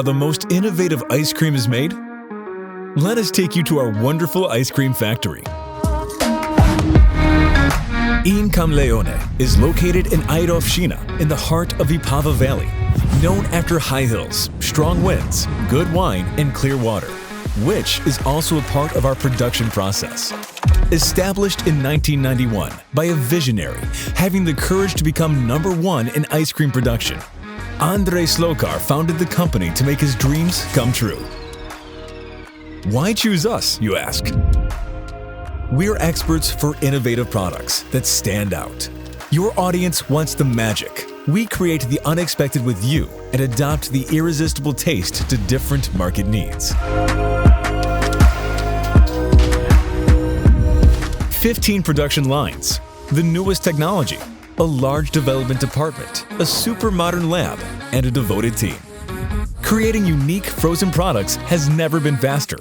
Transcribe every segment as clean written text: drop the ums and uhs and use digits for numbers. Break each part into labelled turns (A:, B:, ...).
A: how the most innovative ice cream is made? Let us take you to our wonderful ice cream factory. Incom Leone is located in Aidovština in the heart of Ipava Valley, known after high hills, strong winds, good wine, and clear water, which is also a part of our production process. Established in 1991 by a visionary having the courage to become #1 in ice cream production, Andrej Slokar founded the company to make his dreams come true. Why choose us, you ask? We're experts for innovative products that stand out. Your audience wants the magic. We create the unexpected with you and adopt the irresistible taste to different market needs. 15 production lines, the newest technology, a large development department, a super modern lab, and a devoted team. Creating unique frozen products has never been faster.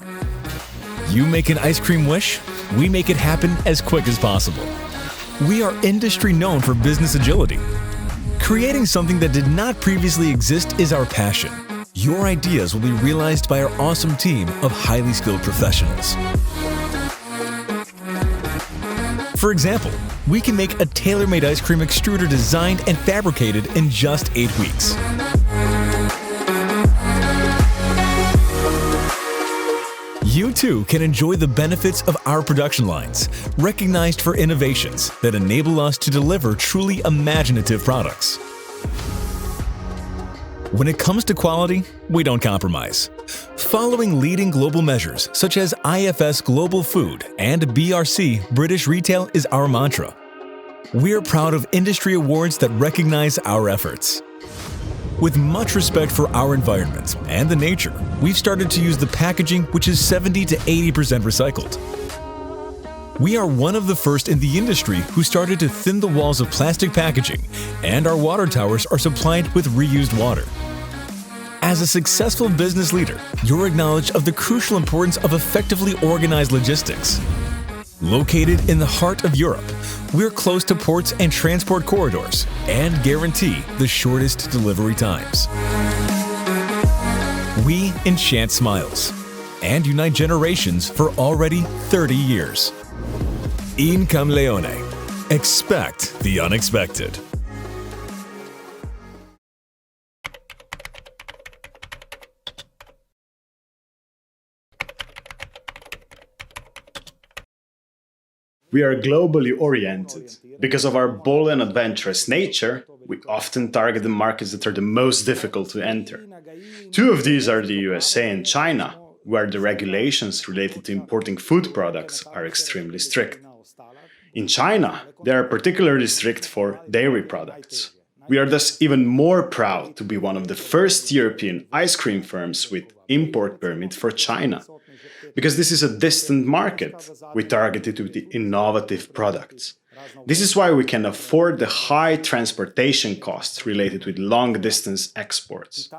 A: You make an ice cream wish, we make it happen as quick as possible. We are industry known for business agility. Creating something that did not previously exist is our passion. Your ideas will be realized by our awesome team of highly skilled professionals. For example, we can make a tailor-made ice cream extruder designed and fabricated in just 8 weeks. You too can enjoy the benefits of our production lines, recognized for innovations that enable us to deliver truly imaginative products. When it comes to quality, we don't compromise. Following leading global measures such as IFS Global Food and BRC British Retail is our mantra. We're proud of industry awards that recognize our efforts. With much respect for our environment and the nature, we've started to use the packaging which is 70 to 80% recycled. We are one of the first in the industry who started to thin the walls of plastic packaging, and our water towers are supplied with reused water. As a successful business leader, you're acknowledged of the crucial importance of effectively organized logistics. Located in the heart of Europe, we're close to ports and transport corridors and guarantee the shortest delivery times. We enchant smiles and unite generations for already 30 years. Incom Leone. Expect the unexpected.
B: We are globally oriented. Because of our bold and adventurous nature, we often target the markets that are the most difficult to enter. 2 of these are the USA and China, where the regulations related to importing food products are extremely strict. In China, they are particularly strict for dairy products. We are thus even more proud to be one of the first European ice cream firms with import permit for China. Because this is a distant market, we target it with the innovative products. This is why we can afford the high transportation costs related with long-distance exports.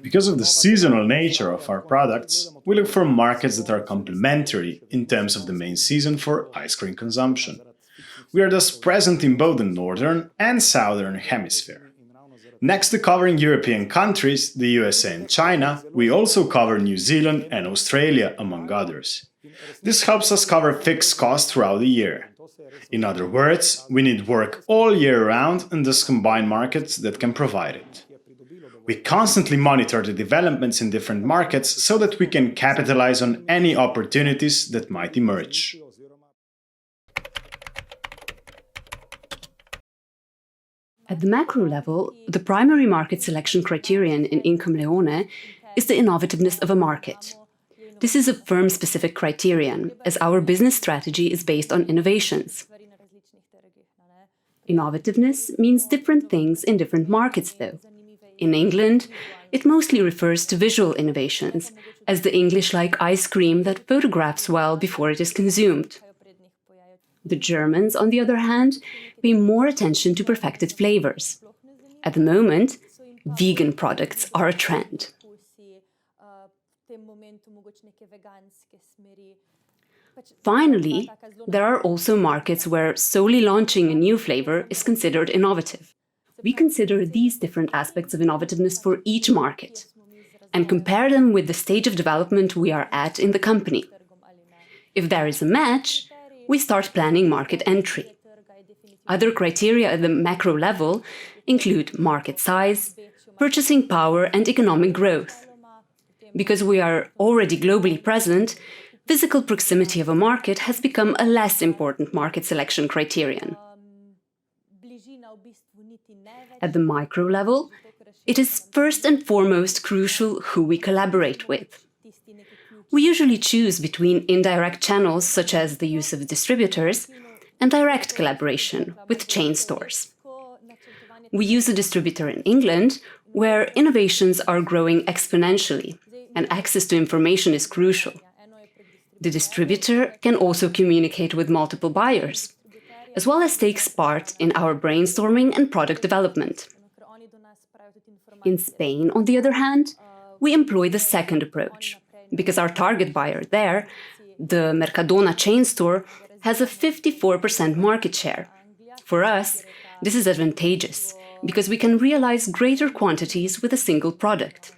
B: Because of the seasonal nature of our products, we look for markets that are complementary in terms of the main season for ice cream consumption. We are thus present in both the northern and southern hemisphere. Next to covering European countries, the USA and China, we also cover New Zealand and Australia, among others. This helps us cover fixed costs throughout the year. In other words, we need work all year round and thus combine markets that can provide it. We constantly monitor the developments in different markets so that we can capitalize on any opportunities that might emerge.
C: At the macro level, the primary market selection criterion in Incom Leone is the innovativeness of a market. This is a firm-specific criterion, as our business strategy is based on innovations. Innovativeness means different things in different markets, though. In England, it mostly refers to visual innovations, as the English-like ice cream that photographs well before it is consumed. The Germans, on the other hand, pay more attention to perfected flavors. At the moment, vegan products are a trend. Finally, there are also markets where solely launching a new flavor is considered innovative. We consider these different aspects of innovativeness for each market. and compare them with the stage of development we are at in the company. If there is a match, we start planning market entry. Other criteria at the macro level include market size, purchasing power, and economic growth. Because we are already globally present, physical proximity of a market has become a less important market selection criterion. At the micro level, it is first and foremost crucial who we collaborate with. We usually choose between indirect channels such as the use of distributors and direct collaboration with chain stores. We use a distributor in England where innovations are growing exponentially and access to information is crucial. The distributor can also communicate with multiple buyers, as well as takes part in our brainstorming and product development. In Spain, on the other hand, we employ the second approach, because our target buyer there, the Mercadona chain store, has a 54% market share. For us, this is advantageous, because we can realize greater quantities with a single product.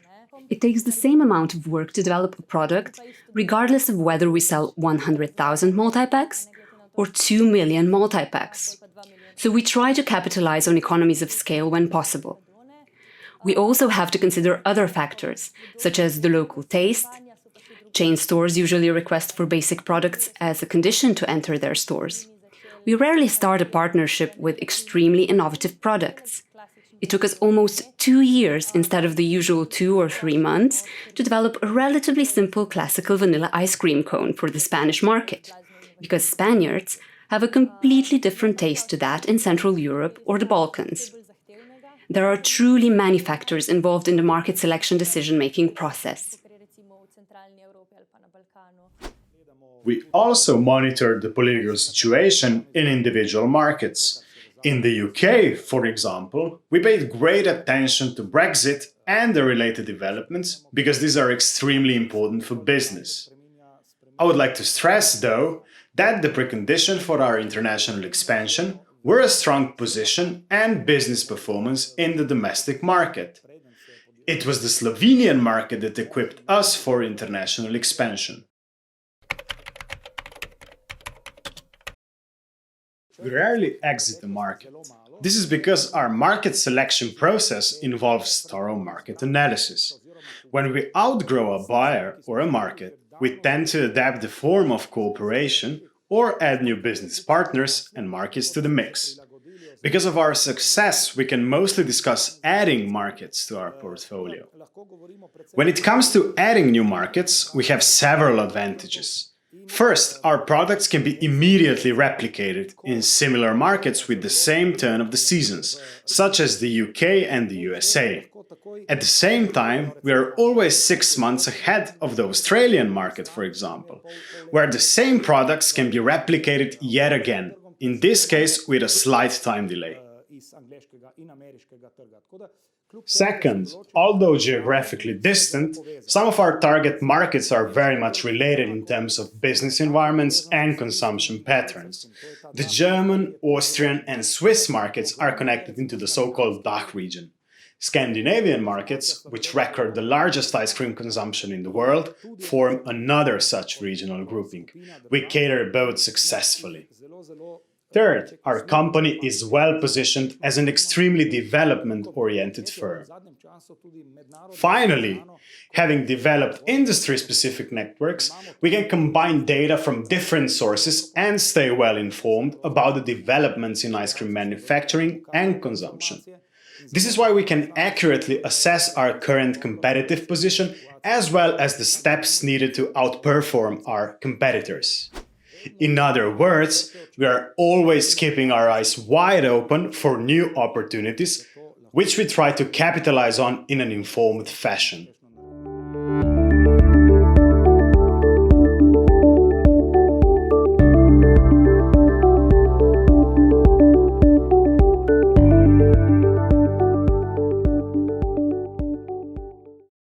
C: It takes the same amount of work to develop a product, regardless of whether we sell 100,000 multi-packs or 2 million multi-packs. So we try to capitalize on economies of scale when possible. We also have to consider other factors, such as the local taste. Chain stores usually request for basic products as a condition to enter their stores. We rarely start a partnership with extremely innovative products. It took us almost 2 years instead of the usual 2 or 3 months to develop a relatively simple classical vanilla ice cream cone for the Spanish market, because Spaniards have a completely different taste to that in Central Europe or the Balkans. There are truly many factors involved in the market selection decision-making process.
B: We also monitor the political situation in individual markets. In the UK, for example, we paid great attention to Brexit and the related developments because these are extremely important for business. I would like to stress, though, that the precondition for our international expansion were a strong position and business performance in the domestic market. It was the Slovenian market that equipped us for international expansion. We rarely exit the market. This is because our market selection process involves thorough market analysis. When we outgrow a buyer or a market, we tend to adapt the form of cooperation or add new business partners and markets to the mix. Because of our success, we can mostly discuss adding markets to our portfolio. When it comes to adding new markets, we have several advantages. First, our products can be immediately replicated in similar markets with the same turn of the seasons, such as the UK and the USA. At the same time, we are always 6 months ahead of the Australian market, for example, where the same products can be replicated yet again, in this case with a slight time delay. Second, although geographically distant, some of our target markets are very much related in terms of business environments and consumption patterns. The German, Austrian, and Swiss markets are connected into the so-called DACH region. Scandinavian markets, which record the largest ice cream consumption in the world, form another such regional grouping. We cater both successfully. Third, our company is well positioned as an extremely development-oriented firm. Finally, having developed industry-specific networks, we can combine data from different sources and stay well informed about the developments in ice cream manufacturing and consumption. This is why we can accurately assess our current competitive position as well as the steps needed to outperform our competitors. In other words, we are always keeping our eyes wide open for new opportunities, which we try to capitalize on in an informed fashion.